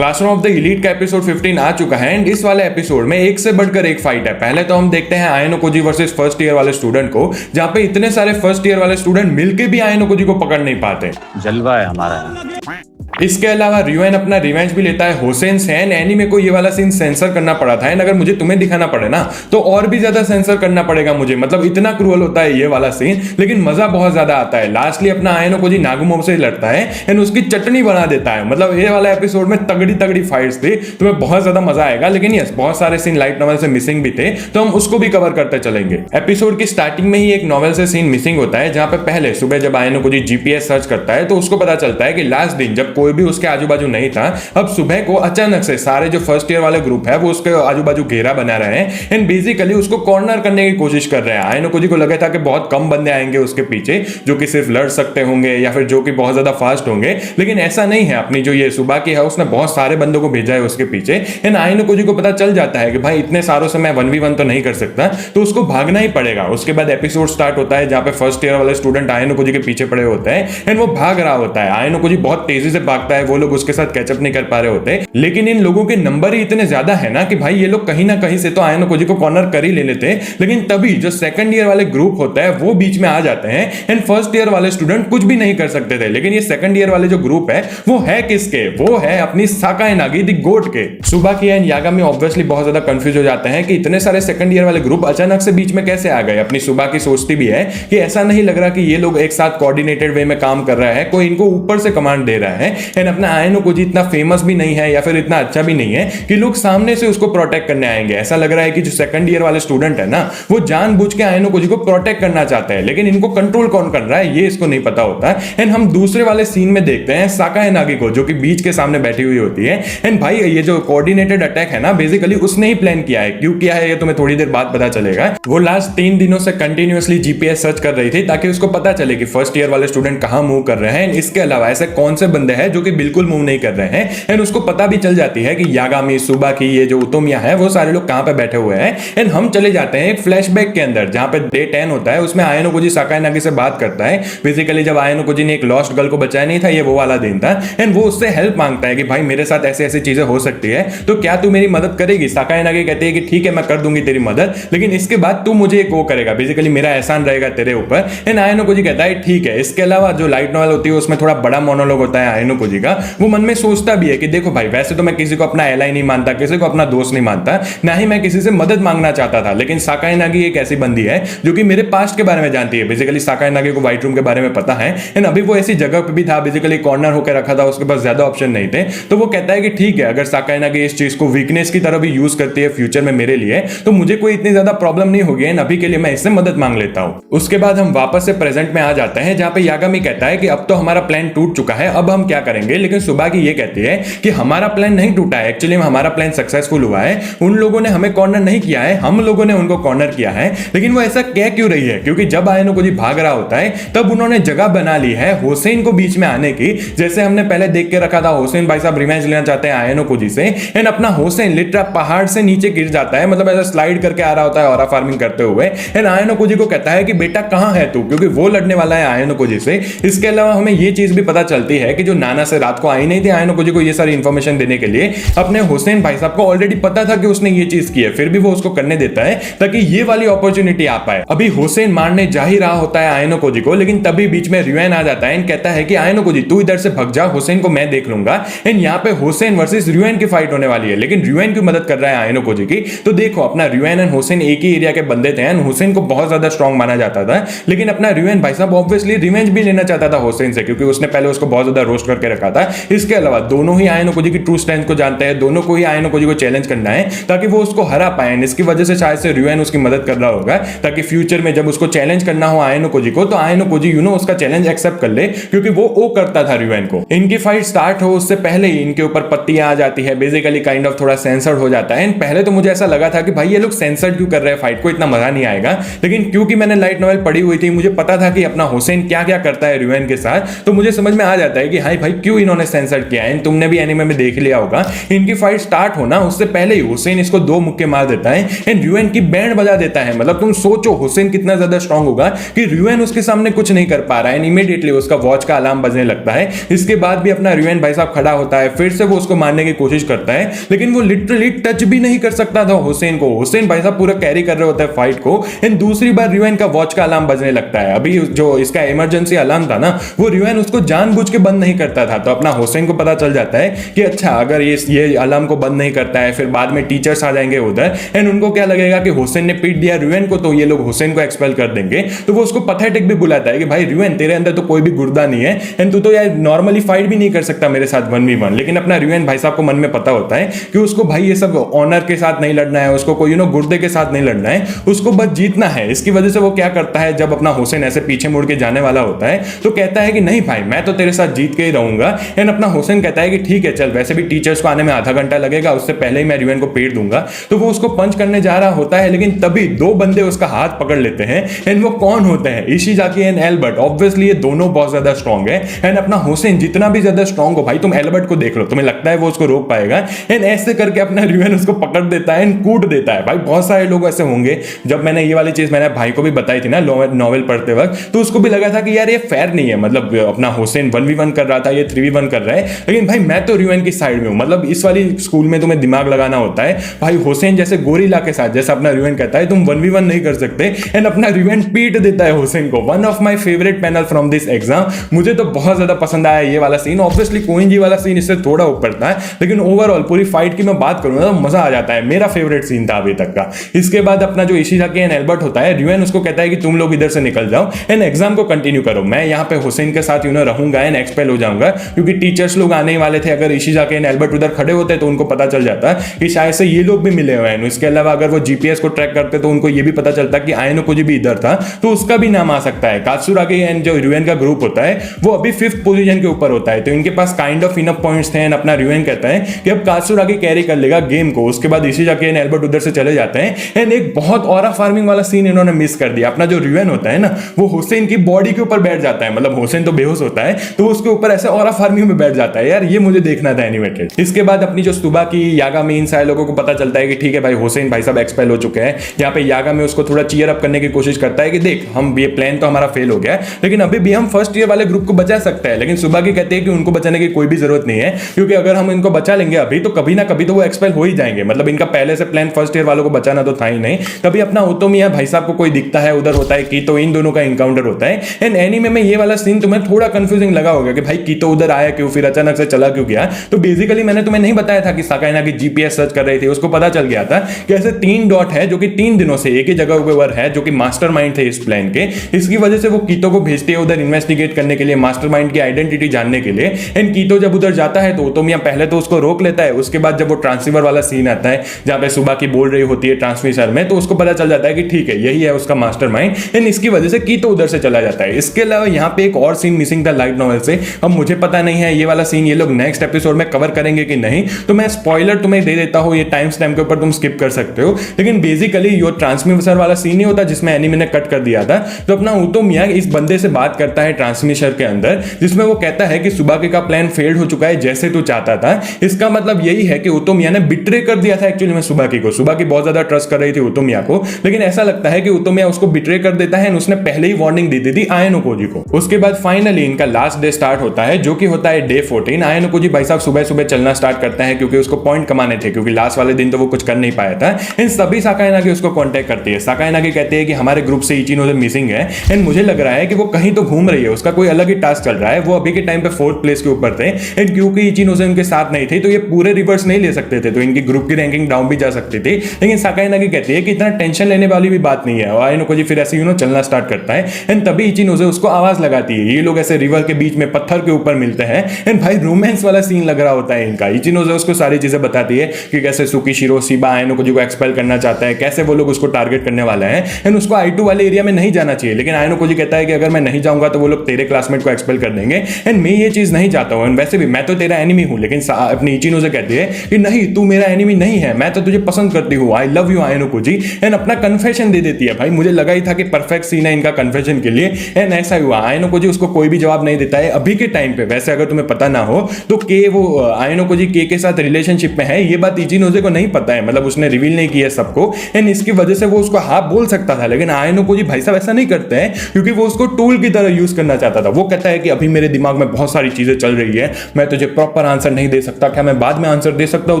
Classroom of the elite का episode 15 आ चुका है एंड इस वाले एपिसोड में एक से बढ़कर एक फाइट है। पहले तो हम देखते हैं आयनो कोजी वर्सेस फर्स्ट ईयर वाले स्टूडेंट को, जहां पे इतने सारे फर्स्ट ईयर वाले स्टूडेंट मिलके भी आयनो कोजी को पकड़ नहीं पाते। जलवा है हमारा। इसके अलावा रिवेन अपना रिवेंज भी लेता है होसेन से। एनीमे को ये वाला सीन सेंसर करना पड़ा था एंड अगर मुझे तुम्हें दिखाना पड़े ना तो और भी ज्यादा सेंसर करना पड़ेगा मुझे, मतलब इतना क्रूअल होता है ये वाला सीन, लेकिन मजा बहुत ज्यादा आता है। लास्टली अपना आयनो कोजी नागुमो से लड़ता है एंड उसकी चटनी बना देता है। मतलब ये वाला एपिसोड में तगड़ी तगड़ी फाइट्स थी, तुम्हें बहुत ज्यादा मजा आएगा। लेकिन यस, बहुत सारे सीन लाइट नॉवेल से मिसिंग भी थे, तो हम उसको भी कवर करते चलेंगे। एपिसोड की स्टार्टिंग में ही एक नॉवेल से सीन मिसिंग होता है, जहां पे पहले सुबह जब आयनो कोजी जीपीएस सर्च करता है तो उसको पता चलता है कि लास्ट दिन जब कोई भी उसके आजू बाजू नहीं था, अब सुबह को अचानक से सारे जो फर्स्ट ईयर वाले ग्रुप है वो उसके आजू बाजू घेरा बना रहे हैं एंड बेसिकली उसको कॉर्नर करने की कोशिश कर रहे हैं। आयनो कोजी को लगा था कि बहुत कम बंदे आएंगे उसके पीछे जो कि सिर्फ लड़ सकते होंगे या फिर जो कि बहुत ज्यादा फास्ट होंगे, लेकिन ऐसा नहीं है। अपनी जो ये सुबह की है उसने बहुत सारे बंदों को भेजा है उसके पीछे एंड आयनो कोजी को पता चल जाता है कि भाई इतने सारों से मैं 1v1 तो नहीं कर सकता, तो उसको भागना ही पड़ेगा। उसके बाद एपिसोड स्टार्ट होता है जहां पे फर्स्ट ईयर वाले स्टूडेंट आयनो कोजी के पीछे पड़े होते हैं एंड वो भाग रहा होता है। आयनो कोजी बहुत तेजी से भागता है, वो लोग उसके साथ कैचअप नहीं कर पा रहे होते, लेकिन इन लोगों के नंबर ही इतने ज्यादा है ना कि भाई ये लोग कहीं ना कहीं से तो आयनो कोजी को कॉर्नर कर ही ले लेते। लेकिन तभी जो सेकंड ईयर वाले ग्रुप होता है वो बीच में आ जाते हैं एंड फर्स्ट ईयर वाले स्टूडेंट कुछ भी नहीं कर सकते थे। लेकिन ये सेकंड ईयर वाले जो ग्रुप है वो है किसके? वो है अपनी साकाए नागी द गोट के। सुबह की एंड यागामी ऑब्वियसली बहुत ज्यादा कंफ्यूज हो जाते हैं कि इतने सारे सेकंड ईयर वाले ग्रुप अचानक से बीच में कैसे आ गए। अपनी सुबह की सोचती भी है कि ऐसा नहीं लग रहा कि ये लोग एक साथ कोऑर्डिनेटेड वे में काम कर रहा है, कोई इनको ऊपर से कमांड दे रहा है एंड अपना आयनो कोजी इतना फेमस भी नहीं है या फिर इतना अच्छा भी नहीं है कि लोग सामने से उसको प्रोटेक्ट करने आएंगे। ऐसा लग रहा है कि जो सेकंड ईयर वाले स्टूडेंट है ना वो जानबूझ के आयनो कोजी को प्रोटेक्ट करना चाहते हैं, लेकिन इनको कंट्रोल कौन कर रहा है ये इसको नहीं पता होता। एंड हम दूसरे वाले सीन में देखते हैं साकाए नागी को जो कि बीच के सामने बैठी हुई होती है एंड भाई ये जो कोऑर्डिनेटेड अटैक है ना बेसिकली उसने ही प्लान किया है। क्यों किया है ये तुम्हें थोड़ी देर बाद पता चलेगा। वो लास्ट 3 दिनों से कंटिन्यूअसली जीपीएस सर्च कर रही थी ताकि उसको पता चले कि फर्स्ट ईयर वाले स्टूडेंट कहां मूव कर रहे हैं। इसके अलावा ऐसे कौन से बंदे हैं जो कि बिल्कुल मूव नहीं कर रहे हैं एंड उसको पता भी चल जाती है कि यागामी सुबह की ये जो उतोमिया है वो सारे लोग कहां पे बैठे हुए हैं। एंड हम चले जाते हैं एक फ्लैशबैक के अंदर जहां पे डे 10 होता है। उसमें आयनो कोजी साकाए नागी से बात करता है। बेसिकली जब आयनो कोजी ने एक लॉस्ट गर्ल को बचाया नहीं था, ये वो वाला दिन था एंड वो उससे हेल्प मांगता है कि भाई मेरे साथ ऐसे ऐसी चीजें हो सकती है तो क्या तू मेरी मदद करेगी। साकाए नागी कहती है कि ठीक है मैं कर दूंगी तेरी मदद, लेकिन इसके बाद तू मुझे एक वो करेगा, बेसिकली मेरा एहसान रहेगा तेरे ऊपर। एंड आयनो कोजी कहता है ठीक है। इसके अलावा जो लाइट नॉवेल होती है उसमें थोड़ा बड़ा मोनोलॉग होता है आयनो कोजी का। वो मन में सोचता भी है कि देखो भाई वैसे तो मैं किसी को अपना एलाई नहीं मानता, किसी को अपना दोस्त नहीं मानता, ना ही मैं किसी से मदद मांगना चाहता था, लेकिन साकाए नागी एक ऐसी बंदी है जो कि मेरे पास्ट के बारे में जानती है। बेसिकली साकाए नागी को व्हाइट रूम के बारे में पता है एंड अभी वो ऐसी जगह पे भी था, बेसिकली कॉर्नर होकर रखा था, उसके पास ज्यादा ऑप्शन नहीं थे। तो वो कहता है कि ठीक है अगर साकाए नागी इस चीज को वीकनेस की तरह भी यूज करती है फ्यूचर में मेरे लिए तो मुझे कोई इतनी ज्यादा प्रॉब्लम नहीं होगी एंड अभी के लिए मैं इससे मदद मांग लेता हूं। उसके बाद हम वापस से प्रेजेंट में आ जाते हैं जहां पे यागामी कहता है कि अब तो हमारा प्लान टूट चुका है, अब हम क्या करेंगे। लेकिन सुबह की ये कहती है कि हमारा प्लान नहीं टूटा है, एक्चुअली हमारा प्लान सक्सेसफुल हुआ है। उन लोगों ने हमें कॉर्नर नहीं किया है, हम लोगों ने उनको कॉर्नर किया है। लेकिन वो ऐसा कह क्यों रही है? क्योंकि जब आयनो कोजी भाग रहा होता है तब उन्होंने जगह बना ली है हुसैन को बीच में आने की। जैसे हमने पहले देख के रखा था हुसैन भाई साहब रिवेंज लेना चाहते हैं आयनो कोजी से एंड अपना हुसैन लिटरा पहाड़ से नीचे गिर जाता है, मतलब ऐसा स्लाइड करके आ रहा होता है ऑरा फार्मिंग करते हुए एंड आयनो कोजी को कहता है कि बेटा कहां है तू, क्योंकि वो लड़ने वाला है आयनो कोजी से। इसके अलावा हमें ये चीज भी पता चलती है कि जो नाना से रात को आई नहीं थी आयनो कोजी को ये सारी इंफॉर्मेशन देने के लिए, अपने हुसैन भाई साहब को ऑलरेडी पता था कि उसने ये चीज की है, फिर भी वो उसको करने देता है ताकि ये वाली अपॉर्चुनिटी आ पाए। अभी हुसैन मारने जा ही रहा होता है आयनो कोजी को, लेकिन तभी बीच में रिवेन आ जाता है एंड कहता है कि आयनो कोजी तू इधर से भग जा, हुसैन को मैं देख लूंगा। एंड यहाँ पे हुसैन वर्सेस रिवेन की फाइट होने वाली है, लेकिन रिवेन की मदद कर रहा है आयनो कोजी की। तो देखो अपना रिवेन एंड हुसैन एक ही एरिया के बंदे थे एंड हुसैन को बहुत ज्यादा स्ट्रॉन्ग माना जाता था, लेकिन अपना रिवेन भाई साहब ऑब्वियसली रिवेंज भी लेना चाहता था हुसैन से, क्योंकि उसने पहले उसको बहुत ज्यादा रोस्ट करके रखा था। इसके अलावा दोनों ही आयनो कोजी की ट्रू स्ट्रेंथ को जानते हैं, दोनों को ही आयनो कोजी को चैलेंज करना है ताकि वो उसको हरा पाए। इसकी वजह से शायद से रिवेन उसकी मदद कर रहा होगा ताकि फ्यूचर में जब उसको चैलेंज करना हो आयनो कोजी को तो आयनो कोजी उसका चैलेंज एक्सेप्ट कर ले, क्योंकि वो करता था रिवेन को। इनकी फाइट स्टार्ट हो उससे पहले ही इनके ऊपर पत्तियां आ जाती है, बेसिकली काइंड ऑफ थोड़ा सेंसर्ड हो जाता है। पहले तो मुझे ऐसा लगा था कि भाई ये लोग सेंसर्ड क्यों कर रहे हैं फाइट को, इतना मजा नहीं आएगा, लेकिन क्योंकि मैंने लाइट नॉवेल पढ़ी हुई थी, मुझे पता था कि अपना हुसैन क्या क्या करता है रिवेन के साथ, तो मुझे समझ में आ जाता है कि हाई भाई भाई क्यों इन्होंने सेंसर किया है। तुमने भी एनिमे में देख लिया होगा, इनकी फाइट स्टार्ट होना उससे पहले ही हुसैन इसको 2 मुक्के मार देता है एंड र्युएन की बैंड बजा देता है। मतलब तुम सोचो हुसैन कितना ज्यादा स्ट्रांग होगा कि र्युएन उसके सामने कुछ नहीं कर पा रहा है। इमीडिएटली उसका वॉच का अलार्म बजने लगता है। इसके बाद भी अपना र्युएन भाई साहब खड़ा होता है, फिर से वो उसको मारने की कोशिश करता है, लेकिन वो लिटरली टच भी नहीं कर सकता था हुसैन को। हुसैन भाई साहब पूरा कैरी कर रहे होता है फाइट को एंड दूसरी बार र्युएन का वॉच का अलार्म बजने लगता है। अभी जो इसका इमरजेंसी अलार्म था ना, वो र्युएन उसको जानबूझ के बंद नहीं करता था। तो अपना हुसैन को पता चल जाता है कि अच्छा अगर ये अलार्म को बंद नहीं करता है, फिर बाद में टीचर्स आ जाएंगे उधर एंड उनको क्या लगेगा कि हुसैन ने पीट दिया र्युएन को, तो ये लोग हुसैन को एक्सपेल कर देंगे। तो वो उसको पैथेटिक भी बुलाता है कि भाई र्युएन तेरे अंदर तो कोई भी गुर्दा नहीं है एंड तू तो यार नॉर्मली फाइट भी नहीं कर सकता मेरे साथ 1v1। लेकिन अपना र्युएन भाई साहब को मन में पता होता है कि उसको भाई ये सब ऑनर के साथ नहीं लड़ना है, उसको कोई गुर्दे के साथ नहीं लड़ना है, उसको बस जीतना है। इसकी वजह से वो क्या करता है, जब अपना हुसैन ऐसे पीछे मुड़ के जाने वाला होता है तो कहता है कि नहीं भाई मैं तो तेरे साथ जीत के ही रहूंगा। एंड अपना हुसैन कहता है कि ठीक है चल, वैसे भी टीचर्स को आने में आधा घंटा लगेगा, उससे पहले ही मैं र्युएन को पीट दूंगा। तो वो उसको पंच करने जा रहा होता है, लेकिन तभी 2 बंदे उसका हाथ पकड़ लेते हैं एंड वो कौन होते हैं, इशिजाकी एंड एल्बर्ट। ऑब्वियसली ये दोनों बहुत ज्यादा स्ट्रांग है एंड अपना हुसैन जितना भी ज्यादा स्ट्रांग हो भाई, तुम एल्बर्ट को देख लो, तुम्हें लगता है वो उसको रोक पाएगा एंड ऐसे करके अपना र्युएन उसको पकड़ देता है एंड कूट देता है। भाई बहुत सारे लोग ऐसे होंगे, जब मैंने ये वाली चीज मैंने भाई को भी बताई थी ना नॉवेल पढ़ते वक्त, तो उसको भी लगा था कि यार ये फेयर नहीं है, मतलब अपना हुसैन 1v1 कर रहा था, ये 3v1 कर रहा है। लेकिन भाई मैं तो र्युएन की साइड में हूं। मतलब इस वाली स्कूल में तुम्हें दिमाग लगाना होता है भाई। हुसैन जैसे गोरिल्ला के साथ, जैसा अपना र्युएन कहता है तुम 1v1 नहीं कर सकते एंड अपना र्युएन पीट देता है हुसैन को। One of my favourite panel from this exam, मुझे तो बहुत ज्यादा पसंद आया ये वाला सीन। ऑब्वियसली कोइंजी वाला सीन इससे थोड़ा ऊपर था, लेकिन ओवरऑल पूरी फाइट की मैं बात करूं तो मजा आ जाता है, मेरा फेवरेट सीन था अभी तक का। इसके बाद अपना जो इशिजाकी एंड एल्बर्ट होता है, र्युएन उसको कहता है कि तुम लोग इधर से निकल जाओ एंड एग्जाम को कंटिन्यू करो, मैं यहाँ पे हुसैन के साथ रहूंगा एंड एक्सपेल हो जाऊंगा, क्योंकि टीचर्स लोग आने वाले थे। अगर इशिजाकी एंड एल्बर्ट उधर खड़े होते तो उनको पता चल जाता कि शायद से ये लोग भी मिले हुए हैं। इसके अलावा अगर वो जीपीएस को ट्रैक करते तो उनको ये भी पता चलता कि आयनोकोजी भी इधर था, तो उसका भी नाम आ सकता है। कात्सुरागी एंड जो र्युएन का ग्रुप होता है वो अभी 5th पोजीशन के ऊपर होता है, तो इनके पास काइंड ऑफ इनफ पॉइंट्स थे एंड अपना र्युएन कहता है कि अब कात्सुरागी कैरी कर लेगा गेम को। उसके बाद इशिजाकी एंड एल्बर्ट उधर से चले जाते हैं एंड एक बहुत ऑरा फार्मिंग वाला सीन इन्होंने मिस कर दिया। अपना जो र्युएन होता है ना, वो हुसैन की बॉडी के ऊपर बैठ जाता है, मतलब हुसैन तो बेहोश होता है तो उसके ऊपर ऐसे ऑरा फार्मिंग में बैठ जाता है। यार ये मुझे देखना था एनिमेटेड। इसके बाद अपनी जो सुबह की यागामी इन सारे लोगों को पता चलता है कि ठीक है भाई हुसैन भाई साहब एक्सपेल हो चुके हैं। यहाँ पे यागामी उसको थोड़ा चीयर अप करने की कोशिश करता है कि देख हम ये प्लान तो हमारा फेल हो गया है, लेकिन अभी भी हम फर्स्ट ईयर वाले ग्रुप को बचा सकते हैं। लेकिन सुबह की कहते हैं कि उनको बचाने की कोई भी जरूरत नहीं है, क्योंकि अगर हम इनको बचा लेंगे अभी तो कभी ना कभी तो वो एक्सपेल हो ही जाएंगे। मतलब इनका पहले से प्लान फर्स्ट ईयर वालों को बचाना तो था ही नहीं। कभी अपना ओतोमिया भाई साहब को कोई दिखता है उधर होता है कि तो इन दोनों का इनकाउंटर होता है। एंड एनीमे में ये वाला सीन तुम्हें थोड़ा कंफ्यूजिंग लगा होगा कि भाई कीतो उधर आया क्यों, फिर अचानक से चला क्यों गया। तो बेसिकली मैंने तुम्हें नहीं बताया था कि साकाइना की जीपीएस सर्च कर रही थी, उसको पता चल गया था कि ऐसे 3 डॉट है जो कि 3 दिनों से एक ही जगह पर है, जो कि मास्टरमाइंड थे इस प्लान के। इसकी वजह से वो कीतो को भेजती है उधर इन्वेस्टिगेट करने के लिए, मास्टरमाइंड की आइडेंटिटी जानने के लिए। एंड कीतो जब उधर जाता है तो ओतोमिया पहले तो उसको रोक लेता है। उसके बाद जब वो ट्रांसीवर वाला सीन आता है जहां पे सुबह की बोल रही होती है ट्रांसमिशन में, तो उसको पता चल जाता है कि ठीक है यही है उसका मास्टरमाइंड। एंड इसकी वजह से कीतो उधर से चला जाता है। इसके अलावा यहाँ पे एक और सीन मिसिंग था लाइट नॉवेल से। अब मुझे पता नहीं है ये वाला सीन ये लोग नेक्स्ट एपिसोड में कवर करेंगे कि नहीं, तो मैं स्पॉइलर तुम्हें दे देता हूं, ये टाइम स्टैम्प के ऊपर तुम स्किप कर सकते हो। लेकिन बेसिकली ये ट्रांसमिशन वाला सीन नहीं होता जिसमें एनीमे ने कट कर दिया था, तो अपना ओतोमिया इस बंदे से बात करता है ट्रांसमिशन के अंदर, जिसमें वो कहता है कि सुबाके का प्लान फेल्ड हो चुका है जैसे तू चाहता था। इसका मतलब यही है कि ओतोमिया ने बिट्रे कर दिया था एक्चुअली में सुबाकी को। सुबाकी बहुत ज्यादा ट्रस्ट कर रही थी ओतोमिया को, लेकिन ऐसा लगता है कि ओतोमिया उसको बिट्रे कर देता है। उसने पहले ही वार्निंग दे दी थी आयनोकोजी को। उसके बाद फाइनली इनका लास्ट डे स्टार्ट होता है, जो कि होता है डे 14। आयनोकोजी भाई साहब सुबह सुबह चलना स्टार्ट करता है क्योंकि उसको पॉइंट कमाने थे, क्योंकि लास्ट वाले दिन तो वो कुछ कर नहीं पाया था। इन सभी साकाइनागी उसको कांटेक्ट करती है। साकाइनागी कहते हैं कि हमारे ग्रुप से इचिनोजे मिसिंग है एंड मुझे लग रहा है कि वो कहीं तो घूम रही है, उसका कोई अलग ही टास्क चल रहा है। वो अभी के टाइम पे 4th प्लेस के ऊपर थे एंड क्योंकि इचिनोजे उनके साथ नहीं थे तो ये पूरे रिवर्स नहीं ले सकते थे, तो इनकी ग्रुप की रैंकिंग डाउन भी जा सकती थी। लेकिन साकाइनागी कहती है कि इतना टेंशन लेने वाली भी बात नहीं है। और आयनोकोजी फिर ऐसे चलना स्टार्ट करता है एंड तभी इचिनोजे उसको आवाज लगाती है। ये लोग ऐसे रिवर के बीच में पत्थर के ऊपर मिलते हैं एंड भाई रोमांस वाला सीन लग रहा होता है इनका। इचिनोजे उसको सारी चीजें बताती है कि कैसे सुकीशिरो शिबा आयनोकोजी को एक्सपेल करना चाहता है, कैसे वो लोग उसको टारगेट करने वाले हैं एंड उसको I2 वाले एरिया में नहीं जाना चाहिए। लेकिन आयनोकोजी कहता है कि अगर मैं नहीं जाऊंगा तो वो लोग तेरे क्लासमेट को एक्सपेल कर देंगे एंड मैं ये चीज नहीं चाहता हूं। वैसे भी मैं तो तेरा एनिमी हूं। लेकिन अपनी इचिनोजे कहती है कि नहीं तू मेरा एनिमी नहीं है, मैं तो तुझे पसंद करती हूं, आई लव यू आयनोकोजी। एंड अपना कन्फेशन दे देती है। भाई मुझे लगा ही था कि परफेक्ट सीन है इनका कन्फेशन के लिए एंड ऐसा हुआ। आयनोकोजी उसको कोई भी जवाब नहीं देता है। अभी के टाइम पे। वैसे अगर तुम्हें पता ना हो तो के वो आयनो जी के साथ रिलेशनशिप में है, ये बात इचिनोजे को नहीं पता है, मतलब उसने रिवील नहीं किया सबको, एंड इसकी वजह से वो उसको हाँ बोल सकता था, लेकिन आयनो जी भाई साहब ऐसा नहीं करते हैं क्योंकि वो उसको टूल की तरह यूज करना चाहता था। वो कहता है कि अभी मेरे दिमाग में बहुत सारी चीजें चल रही है, मैं तुझे प्रॉपर आंसर नहीं दे सकता, क्या मैं बाद में आंसर दे सकता हूं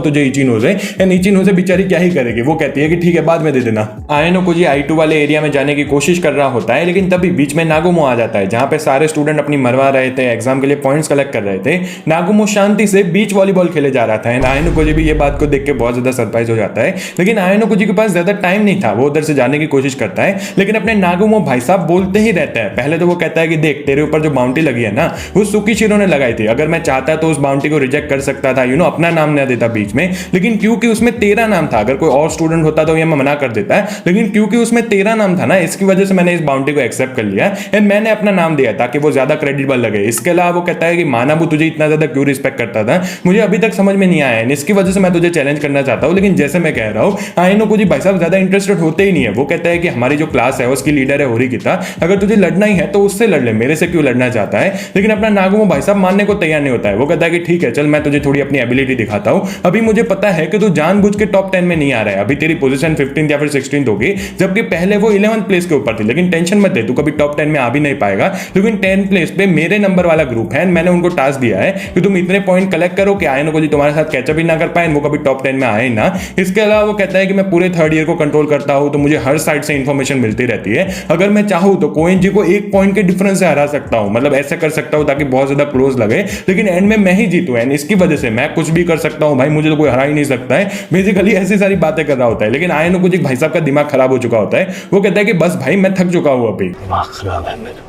तुझे इचिनोजे? एंड इचिनोजे बेचारी क्या ही करेगी, वो कहती है कि ठीक है बाद में दे देना। आयनो जी I2 वाले एरिया में जाने की कोशिश कर रहा होता है, लेकिन तभी बीच में नागुमो आ जाता है, जहां पे सारे स्टूडेंट अपनी मरवा रहे थे, एग्जाम के लिए पॉइंट्स कलेक्ट कर रहे थे। नागुमो शांति से बीच वॉलीबॉल खेले जा रहा था, एंड आयनो जी भी ये बात को देख के बहुत ज्यादा सरप्राइज हो जाता है, लेकिन आयनो जी के पास ज्यादा टाइम नहीं था, वो उधर से जाने की कोशिश करता है, लेकिन अपने नागुमो भाई साहब बोलते ही रहते हैं। पहले तो वो कहता है कि देख तेरे ऊपर जो बाउंटी लगी है ना वो सुकीशिरो ने लगाई थी, अगर मैं चाहता तो उस बाउंटी को रिजेक्ट कर सकता था, अपना नाम ना देता बीच में, लेकिन क्योंकि उसमें तेरा नाम था, अगर कोई और स्टूडेंट होता तो ये मैं मना कर देता है, लेकिन क्योंकि उसमें तेरा नाम था ना, इसकी वजह से मैंने इस बाउंटी को एक्सेप्ट कर लिया एंड मैंने अपना नाम दिया ताकि वो ज्यादा क्रेडिबल लगे। इसके अलावा वो कहता है कि मानाबू तुझे इतना ज्यादा क्यों रिस्पेक्ट करता था, मुझे अभी तक समझ में नहीं आया है, इसकी वजह से मैं तुझे चैलेंज करना चाहता हूं, लेकिन जैसे मैं कह रहा हूं आयनो जी भाई साहब ज्यादा इंटरेस्टेड होते ही नहीं है। वो कहता है कि हमारी जो क्लास है उसकी लीडर है होरिकिता, अगर तुझे लड़ना ही है तो उससे लड़ ले, मेरे से क्यों लड़ना चाहता है? लेकिन अपना नागुमो भाई साहब मानने को तैयार नहीं होता है। वो कहता है कि ठीक है चल मैं तुझे थोड़ी अपनी एबिलिटी दिखाता हूं, अभी मुझे पता है कि तू जानबूझ के टॉप 10 में नहीं आ रहा है, अभी तेरी पोजीशन 15th या फिर 16th होगी, जबकि पहले वो 11th प्लेस के ऊपर थी, लेकिन टेंशन मत ले, तू कभी टॉप 10 में आ भी नहीं पाएगा, लेकिन 10th प्लेस पे मेरे नंबर वाला ग्रुप है, मैंने उनको टास्क दिया है कि तुम इतने पॉइंट कलेक्ट करो कि आयनो जी तुम्हारे साथ कैचअप ही ना कर पाए, वो कभी टॉप 10 में आए ना। इसके अलावा वो कहता है कि मैं पूरे थर्ड ईयर को कंट्रोल करता हूं, तो मुझे हर साइड से इंफॉर्मेशन मिलती रहती है, अगर मैं चाहूं तो कोएंजी को 1 पॉइंट के डिफरेंस से हरा सकता हूं, मतलब ऐसे कर सकता हूं ताकि बहुत ज्यादा क्लोज लगे, लेकिन एंड में मैं ही जीतूं, एंड इसकी वजह से मैं कुछ भी कर सकता हूं भाई, मुझे तो कोई हरा ही नहीं सकता है। बेसिकली ऐसी सारी बातें कर रहा होता है, लेकिन आयनो जी भाई साहब का दिमाग खराब हो चुका होता है। वो कहता है कि बस भाई मैं थक चुका हूं अभी, दिमाग खराब है मेरा,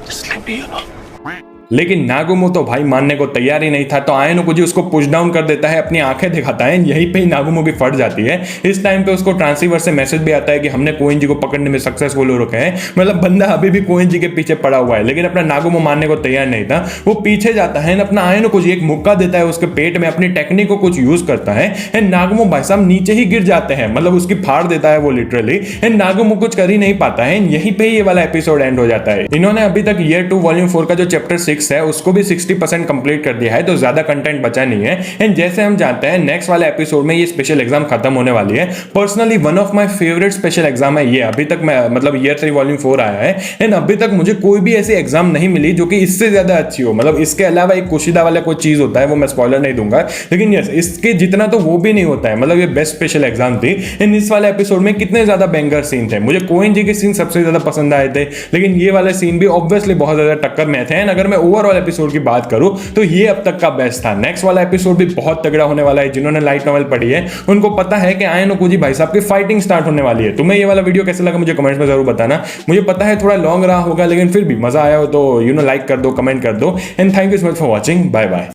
इसलिए भी लेकिन नागुमो तो भाई मानने को तैयार ही नहीं था, तो आयनो जी उसको पुश डाउन कर देता है, अपनी आंखें दिखाता है, यहीं पे ही नागुमो की फट जाती है। इस टाइम पे उसको ट्रांसीवर से मैसेज भी आता है कि हमने कोएंजी को पकड़ने में सक्सेसफुल हो रखे हैं, मतलब बंदा अभी भी कोएंजी के पीछे पड़ा हुआ है, लेकिन अपना नागुमो मानने को तैयार नहीं था। वो पीछे जाता है, अपना आयनो जी एक मुक्का देता है उसके पेट में, अपनी टेक्निक को कुछ यूज करता है, एंड नागुमो भाई साहब नीचे ही गिर जाते हैं, मतलब उसकी फाड़ देता है वो लिटरली, एंड नागुमो कुछ कर ही नहीं पाता है। यहीं पे ये वाला एपिसोड एंड हो जाता है। इन्होंने अभी तक ईयर 2 वॉल्यूम 4 का जो चैप्टर 6 है उसको भी 60% कंप्लीट कर दिया है, तो ज्यादा कंटेंट बचा नहीं है। एंड जैसे हम जानते हैं नेक्स्ट वाले एपिसोड में ये स्पेशल एग्जाम खत्म होने वाली है। Personally one of my favourite special exam है ये, अभी तक मैं मतलब ईयर 3 वॉल्यूम 4 आया है, एंड अभी तक मुझे कोई भी ऐसी एग्जाम नहीं मिली जो कि इससे ज्यादा अच्छी हो। मतलब इसके अलावा एक कुशिदा वाला कोई चीज होता है, वो मैं स्पॉइलर नहीं दूंगा, लेकिन यस इसके जितना तो वो भी नहीं होता है। मतलब ये बेस्ट स्पेशल एग्जाम थी। एंड इस वाले एपिसोड में कितने ज्यादा बैंगर सीन थे, मुझे कोएंजी के सीन सबसे ज्यादा पसंद आए थे, लेकिन ये वाले सीन भी ऑब्वियसली बहुत ज्यादा टक्कर में थे। एंड अगर मैं ओवरऑल एपिसोड की बात करूं तो ये अब तक का बेस्ट था। नेक्स्ट वाला एपिसोड भी बहुत तगड़ा होने वाला है। जिन्होंने लाइट नॉवेल पढ़ी है उनको पता है कि आयनो जी भाई साहब की फाइटिंग स्टार्ट होने वाली है। तुम्हें ये वाला वीडियो कैसा लगा मुझे कमेंट्स में जरूर बताना। मुझे पता है थोड़ा लॉन्ग रहा होगा, लेकिन फिर भी मजा आया हो तो लाइक कर दो, कमेंट कर दो। And thank you so much for watching. Bye bye.